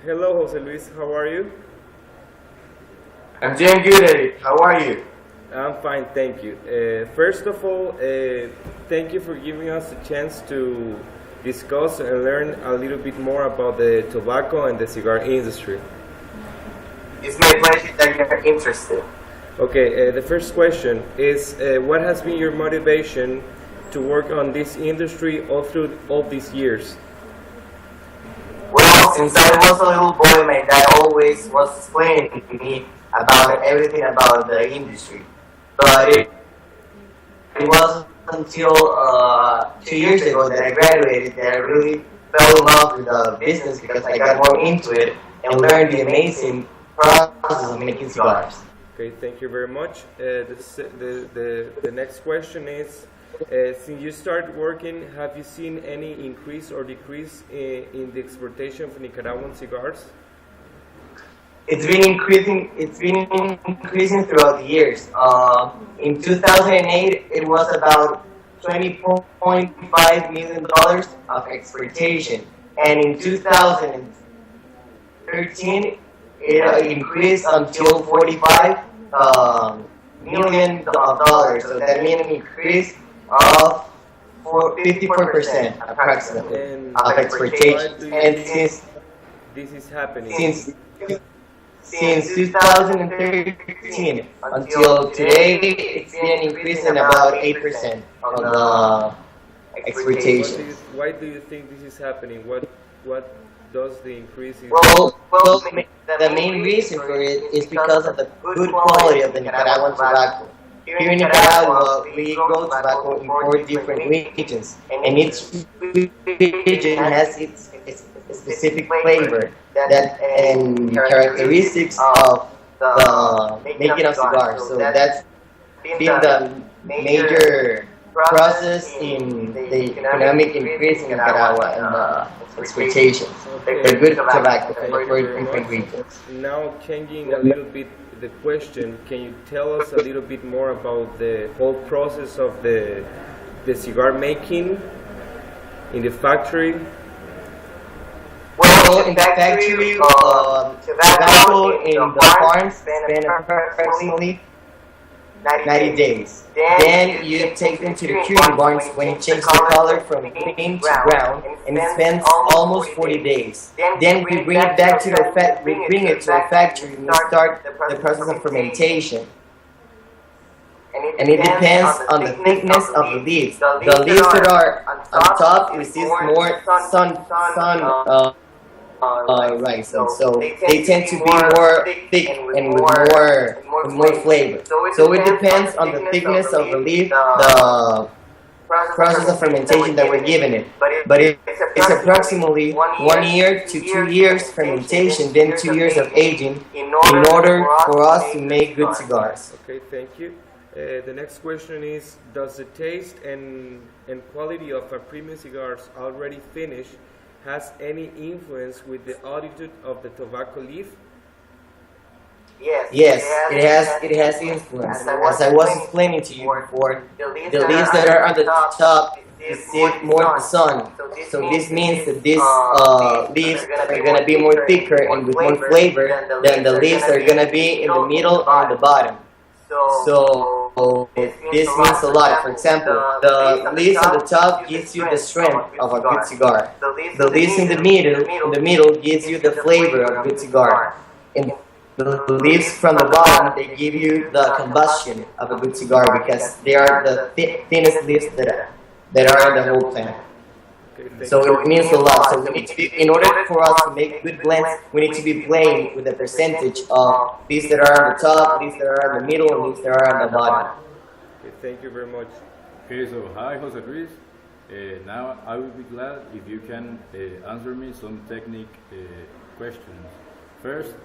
Hello, Jose Luis. How are you? I'm doing good, Erik. How are you? I'm fine, thank you. First of all, thank you for giving us a chance to discuss and learn a little bit more about the tobacco and the cigar industry. It's my pleasure that you're interested. Okay, the first question is what has been your motivation to work on this industry all through all these years? Well, since I was a little boy, my dad always was explaining to me about everything about the industry. But it wasn't until 2 years ago that I graduated that I really fell in love with the business because I got more into it and learned the amazing process of making cigars. Okay, thank you very much. The next question is, since you started working, have you seen any increase or decrease in the exportation of Nicaraguan cigars? It's been increasing. It's been increasing throughout the years. In 2008, it was about $20.5 million of exportation, and in 2013, it increased until $45 million. So that means an increase of 54% approximately of exportation. And This is happening. Since 2013 until today, it's been increasing about 8% of the exportation. Why do you think this is happening? What does the increase in? Well, the main reason for it is because of the good quality of the Nicaraguan tobacco. Here in Nicaragua, we grow tobacco in 4 different regions, and each region has its specific flavor that and characteristics of the making of cigars. So that's been the major process in the economic increase in Nicaragua and the exportation. The good tobacco for different regions. Now, changing a little bit the question, can you tell us a little bit more about the whole process of the cigar making in the factory? Well, in the factory, tobacco in the farms spend approximately 90 days. Then you take them to the curing barns when it changes the color from green to brown, and it spends almost 40 days. Then we bring it back to the factory and we start the process of fermentation. And it depends on the thickness of the leaves. The leaves that are on top resist more sun rice, and so they tend to be more thick and with more flavor. So it depends on the thickness of the leaf, the process of fermentation that we're giving it. But it's approximately 1 year to 2 years fermentation, then 2 years of aging in order for us to make good cigars. Okay, thank you. The next question is, does the taste and quality of a premium cigars already finished has any influence with the altitude of the tobacco leaf? Yes, it has influence. As I was explaining to you before, the leaves that are on the top receive more of the sun. So this means that these leaves are going to be more thicker and with more flavor than the leaves that are going to be in the middle or on the bottom. So this means a lot. For example, the leaves on the top gives you the strength of a good cigar. The leaves in the middle gives you the flavor of a good cigar. And the leaves from the bottom, they give you the combustion of a good cigar because they are the thinnest leaves that are in the whole plant. So it means a lot. So we need to be, in order for us to make good blends, we need to be playing with the percentage of leaves that are on the top, leaves that are in the middle, and leaves that are on the bottom. Okay, thank you very much. Okay, so hi Jose Luis. Now I will be glad if you can answer me some technique questions. First,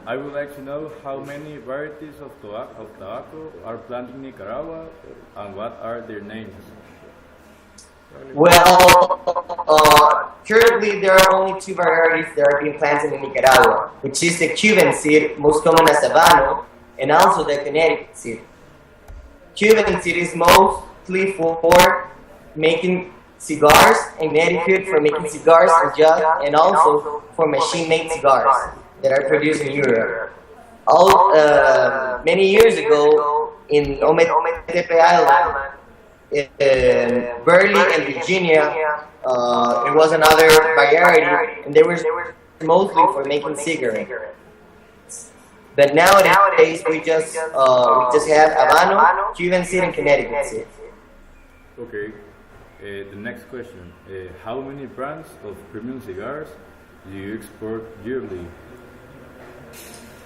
I would like to know how many varieties of tobacco are planted in Nicaragua and what are their names? Well, currently there are only 2 varieties that are being planted in Nicaragua, which is the Cuban seed, most common as Habano, and also the Connecticut seed. Cuban seed is mostly for making cigars and etiquette for making cigars and also for machine-made cigars that are produced in Europe. Many years ago in Ometepe Island, Burley and Virginia, it was another variety, and they were mostly for making cigarettes. But nowadays we just have Habano, Cuban seed, and Connecticut seed. Okay. The next question: how many brands of premium cigars do you export yearly?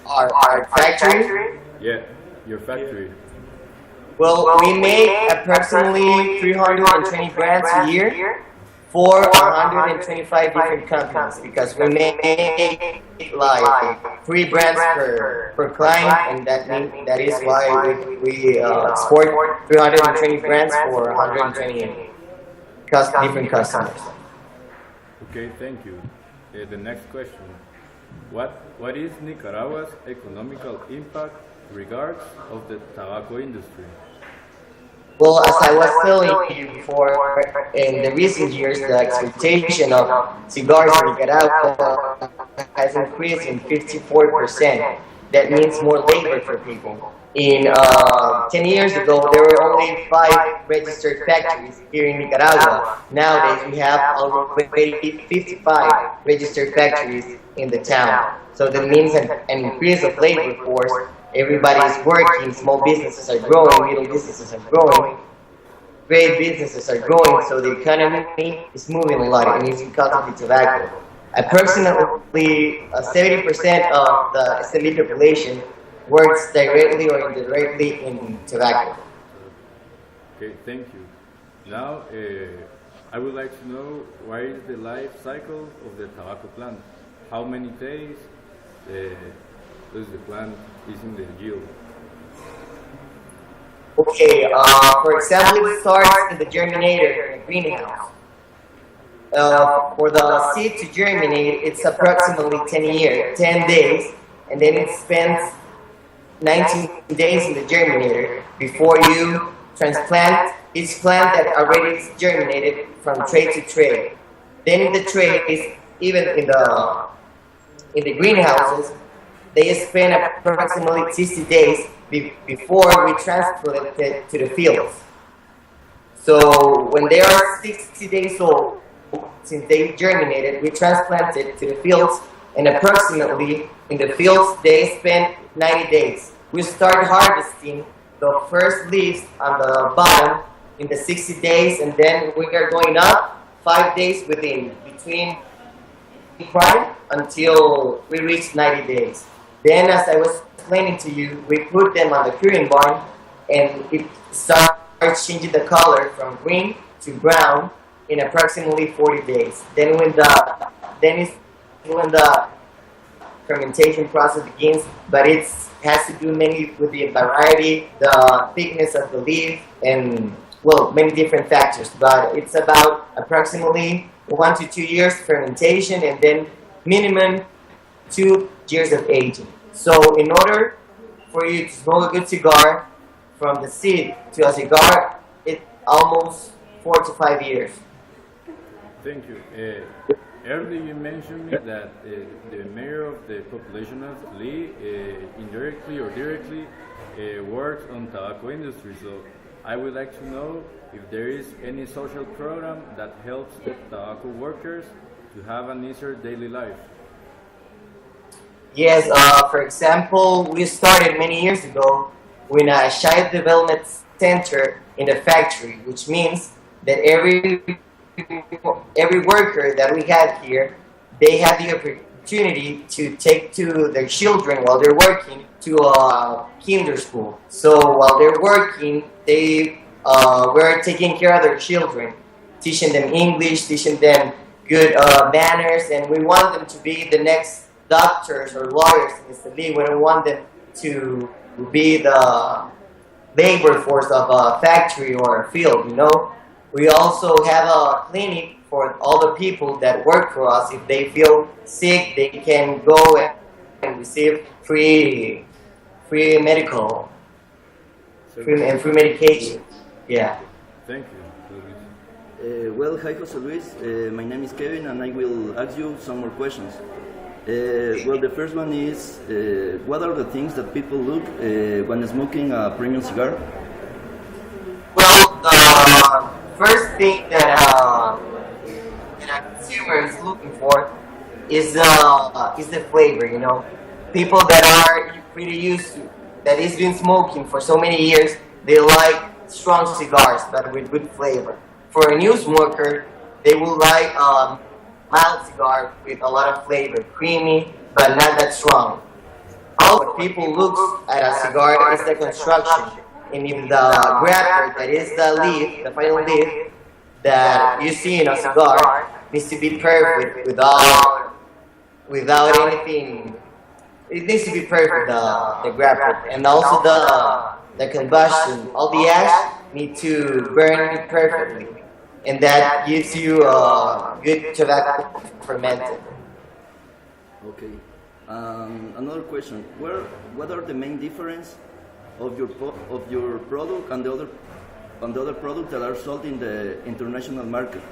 Our factory? Yeah, your factory. Well, we make approximately 320 brands a year for 125 different companies because we make like 3 brands per client, and that is why we export 320 brands for 120 different customers. Okay, thank you. The next question: what is Nicaragua's economical impact regards of the tobacco industry? Well, as I was telling you before, in the recent years, the exportation of cigars in Nicaragua has increased in 54%. That means more labor for people. 10 years ago, there were only 5 registered factories here in Nicaragua. Nowadays, we have already 55 registered factories in the town. So that means an increase of labor force. Everybody is working, small businesses are growing, middle businesses are growing, great businesses are growing, so the economy is moving a lot, and it's because of the tobacco. Approximately 70% of the SLE population works directly or indirectly in tobacco. Okay, thank you. Now, I would like to know what is the life cycle of the tobacco plant? How many days does the plant is in the yield? Okay, for example, it starts in the germinator in the greenhouse. For the seed to germinate, it's approximately 10 days, and then it spends 19 days in the germinator before you transplant each plant that already is germinated from tray to tray. Then in the trays, even in the greenhouses, they spend approximately 60 days before we transfer it to the fields. So when they are 60 days old, since they germinated, we transplant it to the fields, and approximately in the fields they spend 90 days. We start harvesting the first leaves on the bottom in the 60 days, and then we are going up 5 days between prime until we reach 90 days. Then, as I was explaining to you, we put them on the curing barn, and it starts changing the color from green to brown in approximately 40 days. Then when the fermentation process begins, but it has to do mainly with the variety, the thickness of the leaf, and well, many different factors. But it's about approximately 1 to 2 years fermentation, and then minimum 2 years of aging. So in order for you to smoke a good cigar, from the seed to a cigar, it's almost 4 to 5 years. Thank you. Earlier you mentioned me that the mayor of the population of Lee indirectly or directly works on tobacco industry. So I would like to know if there is any social program that helps the tobacco workers to have an easier daily life. Yes, for example, we started many years ago with a child development center in the factory, which means that every worker that we have here, they have the opportunity to take to their children while they're working to a kinder school. So while they're working, we're taking care of their children, teaching them English, teaching them good manners, and we want them to be the next doctors or lawyers in Mr. Lee. We don't want them to be the labor force of a factory or a field, you know. We also have a clinic for all the people that work for us. If they feel sick, they can go and receive free medical, free medication. Yeah. Thank you, Luis. Well, hi, Jose Luis. My name is Kevin, and I will ask you some more questions. Well, the first one is, what are the things that people look when smoking a premium cigar? Well, the first thing that a consumer is looking for is the flavor. You know, people that are pretty used to that has been smoking for so many years, they like strong cigars but with good flavor. For a new smoker, they will like mild cigar with a lot of flavor, creamy but not that strong. Also, people look at a cigar is the construction, and if the wrapper, that is the leaf, the final leaf that you see in a cigar, needs to be perfect without anything. It needs to be perfect, the wrapper, and also the combustion. All the ash need to burn perfectly, and that gives you good tobacco fermented. Okay. Another question: what are the main difference of your product and the other products that are sold in the international market?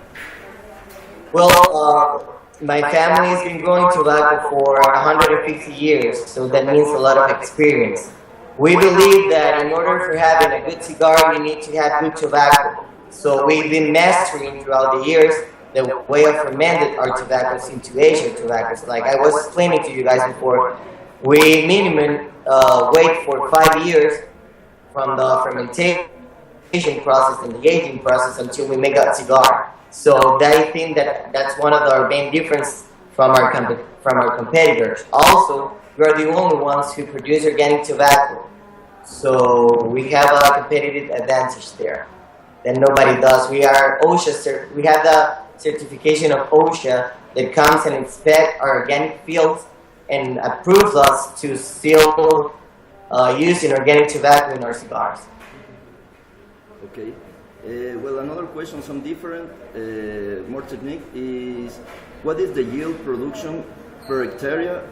Well, my family has been growing tobacco for 150 years, so that means a lot of experience. We believe that in order for having a good cigar, you need to have good tobacco. So we've been mastering throughout the years the way of fermented our tobaccos into Asian tobaccos. Like I was explaining to you guys before, we minimum wait for 5 years from the fermentation process and the aging process until we make a cigar. So I think that's one of our main difference from our competitors. Also, we are the only ones who produce organic tobacco, so we have a competitive advantage there that nobody does. We are OSHA. We have the certification of OSHA that comes and inspects our organic fields and approves us to still using organic tobacco in our cigars. Okay. Well, another question, some different, more technique is, what is the yield production per hectare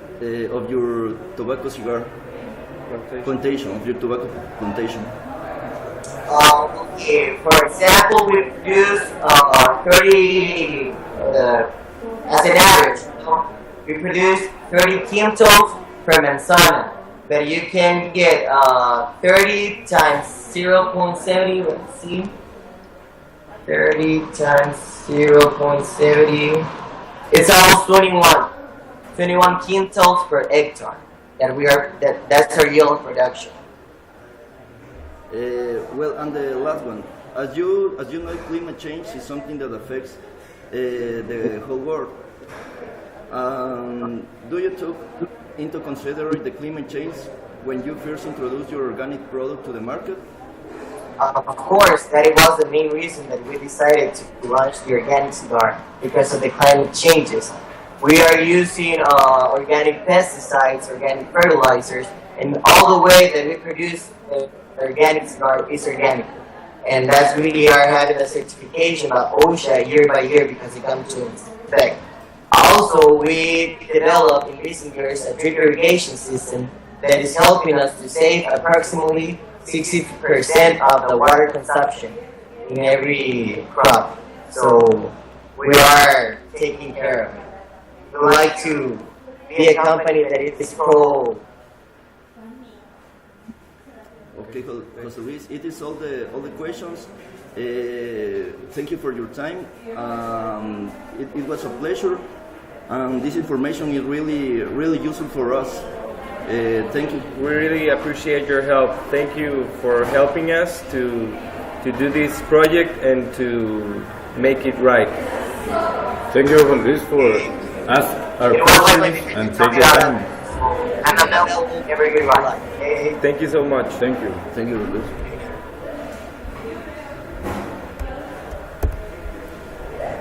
of your tobacco cigar plantation, of your tobacco plantation? Okay, for example, we produce 30, as an average, we produce 30 quintals per manzana, but you can get 30 times 0.70, let's see, 30 times 0.70, it's almost 21 quintals per hectare. That's our yield production. Well, and the last one, as you know, climate change is something that affects the whole world. Do you took into consideration the climate change when you first introduced your organic product to the market? Of course, that it was the main reason that we decided to launch the organic cigar, because of the climate changes. We are using organic pesticides, organic fertilizers, and all the way that we produce the organic cigar is organic. And that's we are having a certification by OSHA year by year because it comes to effect. Also, we developed in recent years a drip irrigation system that is helping us to save approximately 60% of the water consumption in every crop. So we are taking care of it. We would like to be a company that is pro. Okay, Jose Luis, it is all the questions. Thank you for your time. It was a pleasure, and this information is really useful for us. Thank you. We really appreciate your help. Thank you for helping us to do this project and to make it right. Thank you, Juan Luis, for ask our questions and take your time. I'm available every good one. Thank you so much. Thank you. Thank you, Luis.